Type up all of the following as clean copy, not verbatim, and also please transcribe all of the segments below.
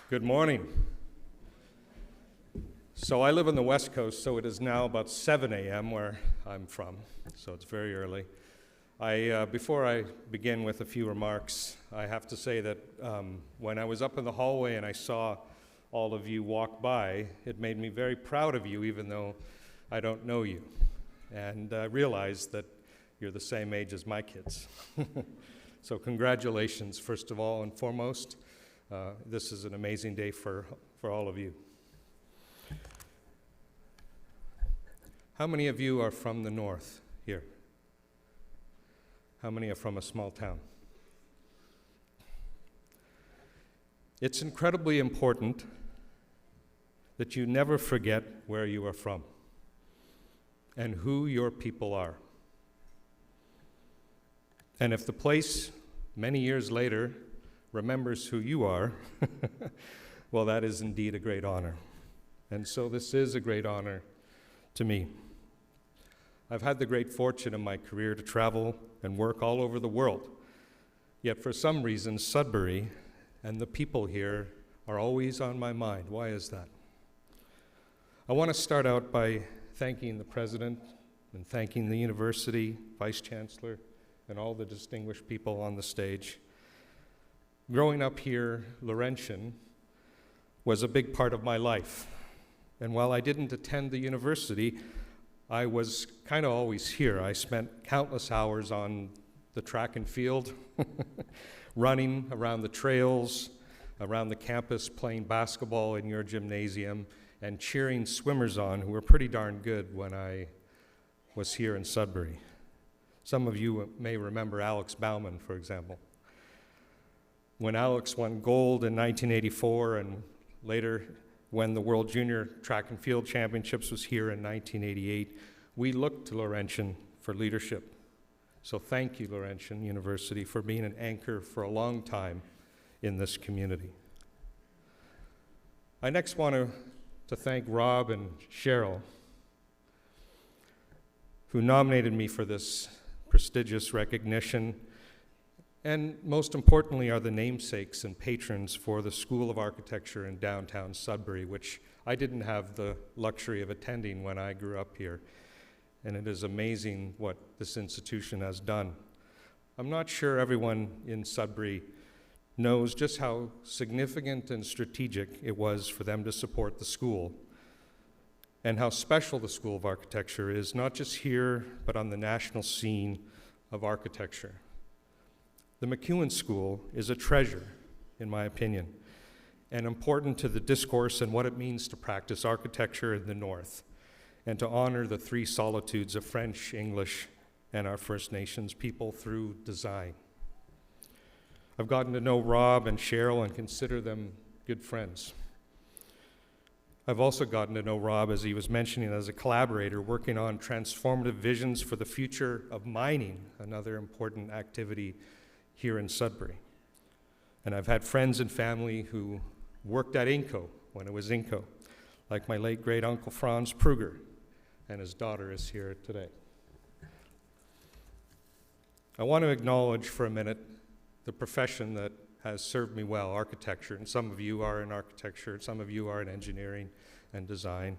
Good morning. So I live on the West Coast, so it is now about 7 a.m. where I'm from, so it's very early. Before I begin with a few remarks, I have to say that when I was up in the hallway and I saw all of you walk by, it made me very proud of you, even though I don't know you. And I realized that you're the same age as my kids. So congratulations, first of all and foremost. This is an amazing day for all of you. How many of you are from the north here? How many are from a small town? It's incredibly important that you never forget where you are from and who your people are. And if the place, many years later, remembers who you are, well, that is indeed a great honor. And so this is a great honor to me. I've had the great fortune in my career to travel and work all over the world. Yet for some reason, Sudbury and the people here are always on my mind. Why is that? I want to start out by thanking the president and thanking the university, vice chancellor, and all the distinguished people on the stage. Growing up here, Laurentian was a big part of my life. And while I didn't attend the university, I was kind of always here. I spent countless hours on the track and field, running around the trails, around the campus, playing basketball in your gymnasium, and cheering swimmers on who were pretty darn good when I was here in Sudbury. Some of you may remember Alex Bauman, for example. When Alex won gold in 1984 and later when the World Junior Track and Field Championships was here in 1988, we looked to Laurentian for leadership. So thank you, Laurentian University, for being an anchor for a long time in this community. I next want to thank Rob and Cheryl, who nominated me for this prestigious recognition, and most importantly are the namesakes and patrons for the School of Architecture in downtown Sudbury, which I didn't have the luxury of attending when I grew up here. And it is amazing what this institution has done. I'm not sure everyone in Sudbury knows just how significant and strategic it was for them to support the school, and how special the School of Architecture is, not just here, but on the national scene of architecture. The McEwen School is a treasure, in my opinion, and important to the discourse and what it means to practice architecture in the North, and to honor the three solitudes of French, English, and our First Nations people through design. I've gotten to know Rob and Cheryl and consider them good friends. I've also gotten to know Rob, as he was mentioning, as a collaborator working on transformative visions for the future of mining, another important activity here in Sudbury. And I've had friends and family who worked at Inco when it was Inco, like my late great uncle Franz Pruger, and his daughter is here today. I want to acknowledge for a minute the profession that has served me well, architecture, and some of you are in architecture, some of you are in engineering and design.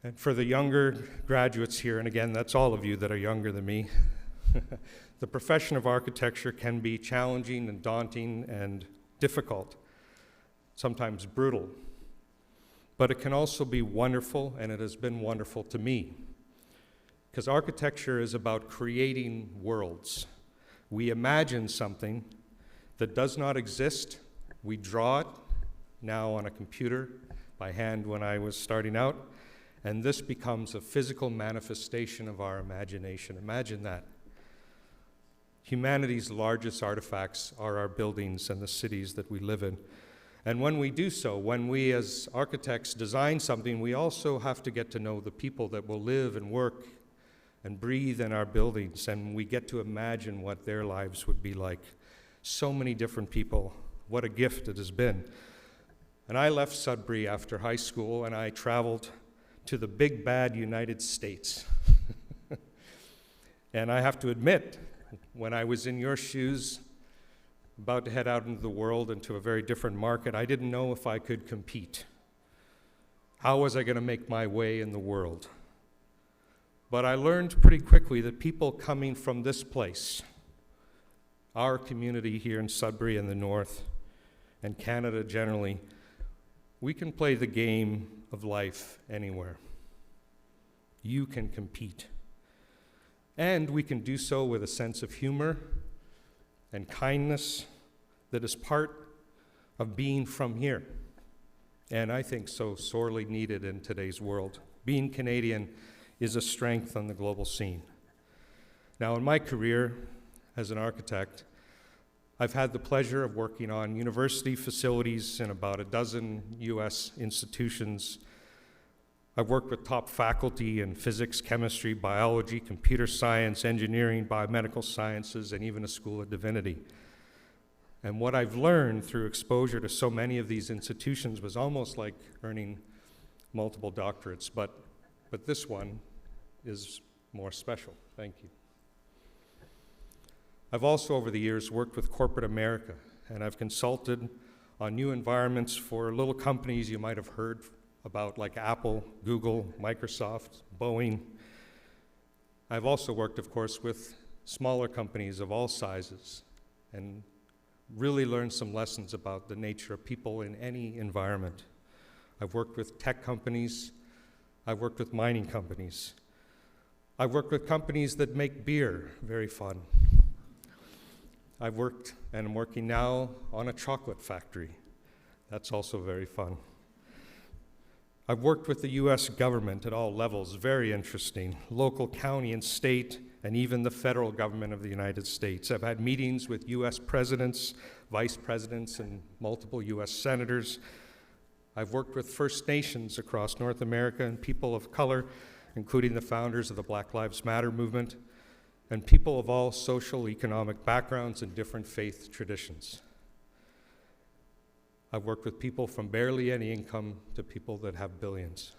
And for the younger graduates here, and again, that's all of you that are younger than me, the profession of architecture can be challenging and daunting and difficult, sometimes brutal. But it can also be wonderful, and it has been wonderful to me. Because architecture is about creating worlds. We imagine something that does not exist. We draw it now on a computer by hand when I was starting out, and this becomes a physical manifestation of our imagination. Imagine that. Humanity's largest artifacts are our buildings and the cities that we live in. And when we do so, when we as architects design something, we also have to get to know the people that will live and work and breathe in our buildings, and we get to imagine what their lives would be like. So many different people. What a gift it has been. And I left Sudbury after high school, and I traveled to the big bad United States. And I have to admit, when I was in your shoes, about to head out into the world, into a very different market. I didn't know if I could compete. How was I going to make my way in the world? But I learned pretty quickly that people coming from this place, our community here in Sudbury in the north, and Canada generally, we can play the game of life anywhere. You can compete. And we can do so with a sense of humor and kindness that is part of being from here. And I think so sorely needed in today's world. Being Canadian is a strength on the global scene. Now, in my career as an architect, I've had the pleasure of working on university facilities in about a dozen US institutions. I've worked with top faculty in physics, chemistry, biology, computer science, engineering, biomedical sciences, and even a school of divinity. And what I've learned through exposure to so many of these institutions was almost like earning multiple doctorates, but this one is more special. Thank you. I've also, over the years, worked with corporate America, and I've consulted on new environments for little companies you might have heard about, like Apple, Google, Microsoft, Boeing. I've also worked, of course, with smaller companies of all sizes, and really learned some lessons about the nature of people in any environment. I've worked with tech companies. I've worked with mining companies. I've worked with companies that make beer, very fun. I've worked, and I'm working now, on a chocolate factory. That's also very fun. I've worked with the US government at all levels, very interesting, local, county, and state, and even the federal government of the United States. I've had meetings with US presidents, vice presidents, and multiple US senators. I've worked with First Nations across North America and people of color, including the founders of the Black Lives Matter movement, and people of all social, economic backgrounds and different faith traditions. I've worked with people from barely any income to people that have billions.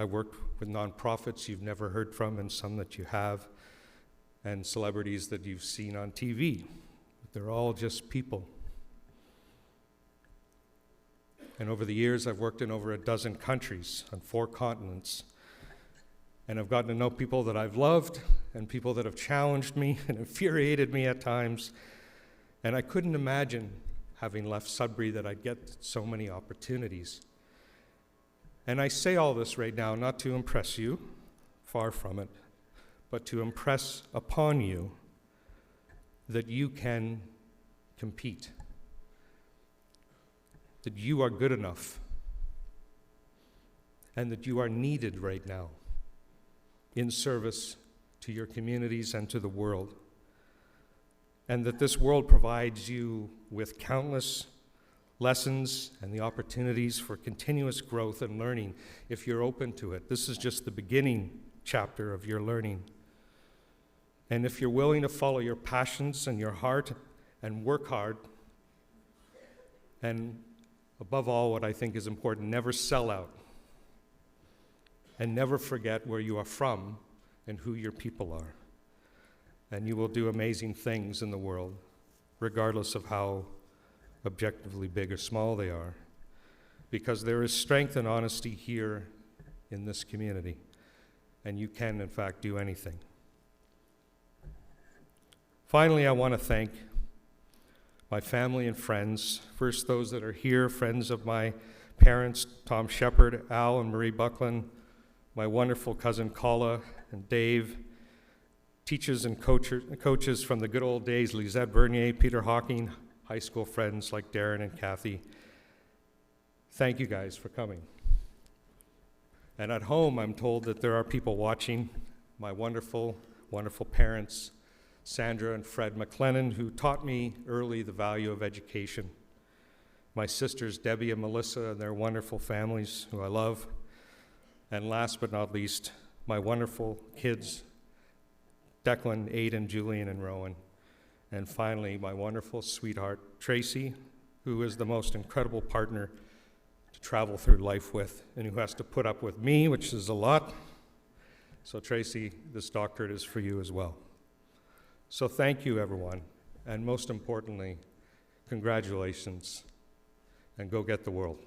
I've worked with nonprofits you've never heard from and some that you have, and celebrities that you've seen on TV. But they're all just people. And over the years, I've worked in over a dozen countries on 4 continents. And I've gotten to know people that I've loved and people that have challenged me and infuriated me at times. And I couldn't imagine, having left Sudbury, that I'd get so many opportunities. And I say all this right now not to impress you, far from it, but to impress upon you that you can compete, that you are good enough, and that you are needed right now in service to your communities and to the world. And that this world provides you with countless lessons and the opportunities for continuous growth and learning if you're open to it. This is just the beginning chapter of your learning. And if you're willing to follow your passions and your heart and work hard, and above all, what I think is important, never sell out. And never forget where you are from and who your people are. And you will do amazing things in the world, regardless of how objectively big or small they are, because there is strength and honesty here in this community, and you can, in fact, do anything. Finally, I want to thank my family and friends. First, those that are here, friends of my parents, Tom Shepard, Al and Marie Buckland, my wonderful cousin Kala and Dave, teachers and coaches from the good old days, Lisette Bernier, Peter Hawking, high school friends like Darren and Kathy. Thank you guys for coming. And at home, I'm told that there are people watching, my wonderful, wonderful parents, Sandra and Fred McLennan, who taught me early the value of education. My sisters, Debbie and Melissa, and their wonderful families, who I love. And last but not least, my wonderful kids, Declan, Aiden, Julian, and Rowan. And finally, my wonderful sweetheart, Tracy, who is the most incredible partner to travel through life with, and who has to put up with me, which is a lot. So Tracy, this doctorate is for you as well. So thank you, everyone. and most importantly, congratulations, and go get the world.